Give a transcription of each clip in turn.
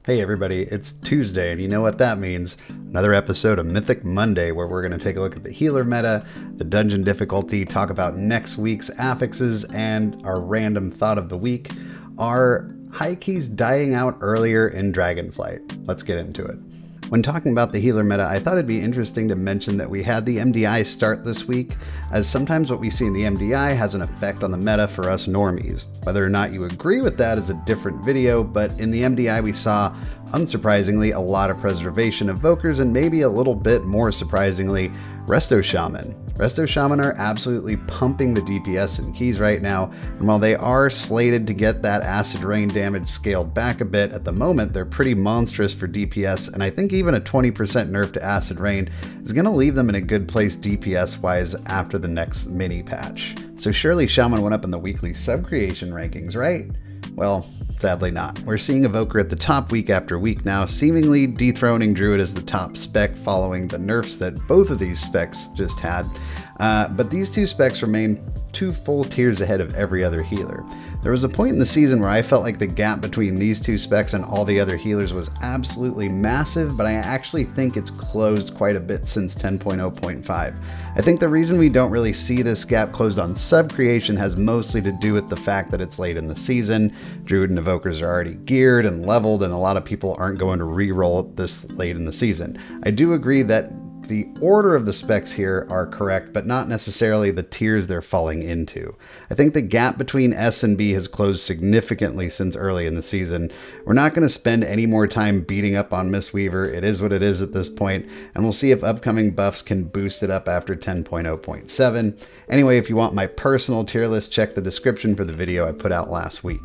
Hey everybody, it's Tuesday, and you know what that means. Another episode of Mythic Monday, where we're going to take a look at the healer meta, the dungeon difficulty, talk about next week's affixes, and our random thought of the week. Are high keys dying out earlier in Dragonflight? Let's get into it. When talking about the healer meta, I thought it'd be interesting to mention that we had the MDI start this week, as sometimes what we see in the MDI has an effect on the meta for us normies. Whether or not you agree with that is a different video, but in the MDI we saw, unsurprisingly, a lot of preservation evokers and maybe a little bit more surprisingly, Resto Shaman. Resto Shaman are absolutely pumping the DPS in keys right now, and while they are slated to get that acid rain damage scaled back a bit, at the moment they're pretty monstrous for DPS, and I think even a 20% nerf to acid rain is going to leave them in a good place DPS wise after the next mini patch. So surely Shaman went up in the weekly sub-creation rankings, right? Well, sadly not. We're seeing Evoker at the top week after week now, seemingly dethroning Druid as the top spec following the nerfs that both of these specs just had. But these two specs remain 2 full tiers ahead of every other healer. There was a point in the season where I felt like the gap between these two specs and all the other healers was absolutely massive, but I actually think it's closed quite a bit since 10.0.5. I think the reason we don't really see this gap closed on sub-creation has mostly to do with the fact that it's late in the season. Druid and Evokers are already geared and leveled, and a lot of people aren't going to re-roll it this late in the season. I do agree that the order of the specs here are correct, but not necessarily the tiers they're falling into. I think the gap between S and B has closed significantly since early in the season. We're not going to spend any more time beating up on Mistweaver. It is what it is at this point, and we'll see if upcoming buffs can boost it up after 10.0.7. Anyway, if you want my personal tier list, check the description for the video I put out last week.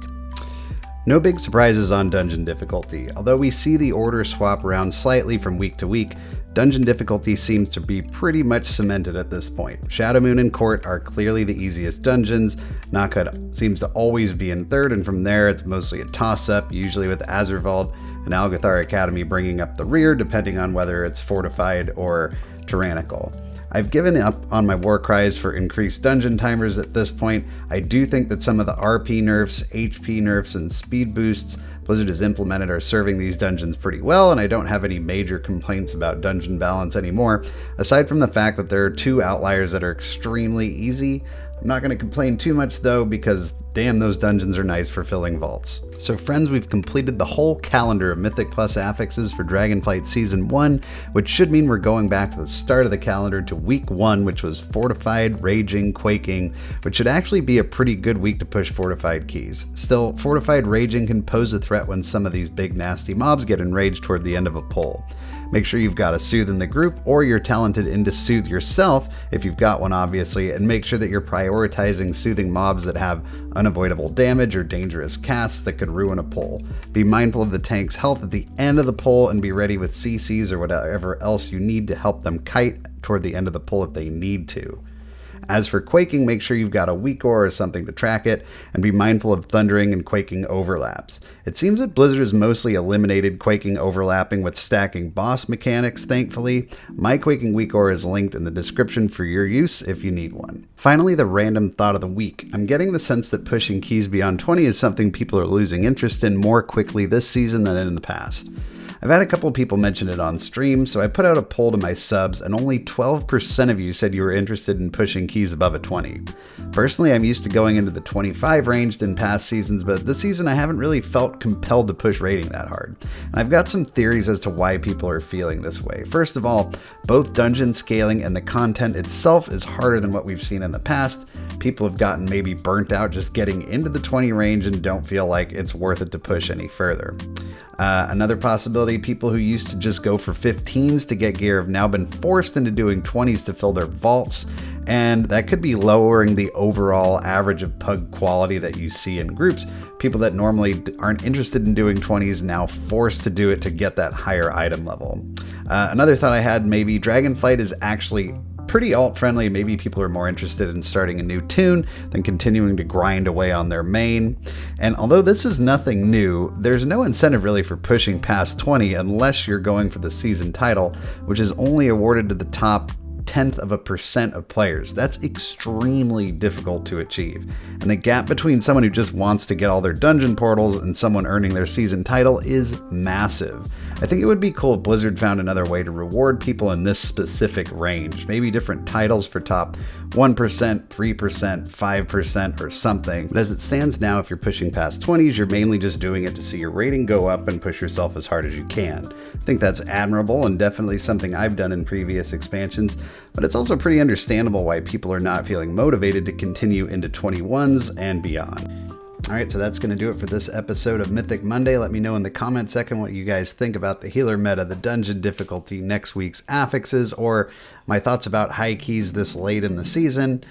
No big surprises on dungeon difficulty. Although we see the order swap around slightly from week to week, dungeon difficulty seems to be pretty much cemented at this point. Shadowmoon and Court are clearly the easiest dungeons. Knockout seems to always be in third, and from there it's mostly a toss-up, usually with Azurvald and Algathar Academy bringing up the rear, depending on whether it's fortified or tyrannical. I've given up on my war cries for increased dungeon timers at this point. I do think that some of the RP nerfs, HP nerfs, and speed boosts Blizzard has implemented are serving these dungeons pretty well, and I don't have any major complaints about dungeon balance anymore, aside from the fact that there are 2 outliers that are extremely easy. I'm not going to complain too much though, because damn, those dungeons are nice for filling vaults. So friends, we've completed the whole calendar of Mythic Plus affixes for Dragonflight Season 1, which should mean we're going back to the start of the calendar to week 1, which was Fortified, Raging, Quaking, which should actually be a pretty good week to push Fortified keys. Still, Fortified Raging can pose a threat when some of these big nasty mobs get enraged toward the end of a pull. Make sure you've got a Soothe in the group, or you're talented into Soothe yourself, if you've got one obviously, and make sure that you're prioritizing soothing mobs that have unavoidable damage or dangerous casts that could ruin a pull. Be mindful of the tank's health at the end of the pull, and be ready with CCs or whatever else you need to help them kite toward the end of the pull if they need to. As for Quaking, make sure you've got a weak ore or something to track it, and be mindful of Thundering and Quaking overlaps. It seems that Blizzard has mostly eliminated Quaking overlapping with stacking boss mechanics, thankfully. My Quaking weak ore is linked in the description for your use if you need one. Finally, the random thought of the week. I'm getting the sense that pushing keys beyond 20 is something people are losing interest in more quickly this season than in the past. I've had a couple people mention it on stream, so I put out a poll to my subs, and only 12% of you said you were interested in pushing keys above a 20. Personally, I'm used to going into the 25 range in past seasons, but this season I haven't really felt compelled to push rating that hard. And I've got some theories as to why people are feeling this way. First of all, both dungeon scaling and the content itself is harder than what we've seen in the past. People have gotten maybe burnt out just getting into the 20 range and don't feel like it's worth it to push any further. Another possibility, people who used to just go for 15s to get gear have now been forced into doing 20s to fill their vaults, and that could be lowering the overall average of pug quality that you see in groups. People that normally aren't interested in doing 20s now forced to do it to get that higher item level. Another thought I had, maybe Dragonflight is actually pretty alt-friendly. Maybe people are more interested in starting a new tune than continuing to grind away on their main. And although this is nothing new, there's no incentive really for pushing past 20 unless you're going for the season title, which is only awarded to the top 0.1% of players. That's extremely difficult to achieve. And the gap between someone who just wants to get all their dungeon portals and someone earning their season title is massive. I think it would be cool if Blizzard found another way to reward people in this specific range. Maybe different titles for top 1%, 3%, 5%, or something. But as it stands now, if you're pushing past 20s, you're mainly just doing it to see your rating go up and push yourself as hard as you can. I think that's admirable and definitely something I've done in previous expansions, but it's also pretty understandable why people are not feeling motivated to continue into 21s and beyond. Alright, so that's going to do it for this episode of Mythic Monday. Let me know in the comment section what you guys think about the healer meta, the dungeon difficulty, next week's affixes, or my thoughts about high keys this late in the season.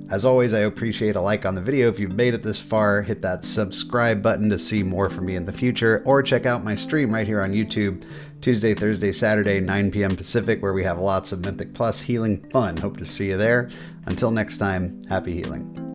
As always, I appreciate a like on the video. If you've made it this far, hit that subscribe button to see more from me in the future, or check out my stream right here on YouTube, Tuesday, Thursday, Saturday, 9 p.m. Pacific, where we have lots of Mythic Plus healing fun. Hope to see you there. Until next time, happy healing.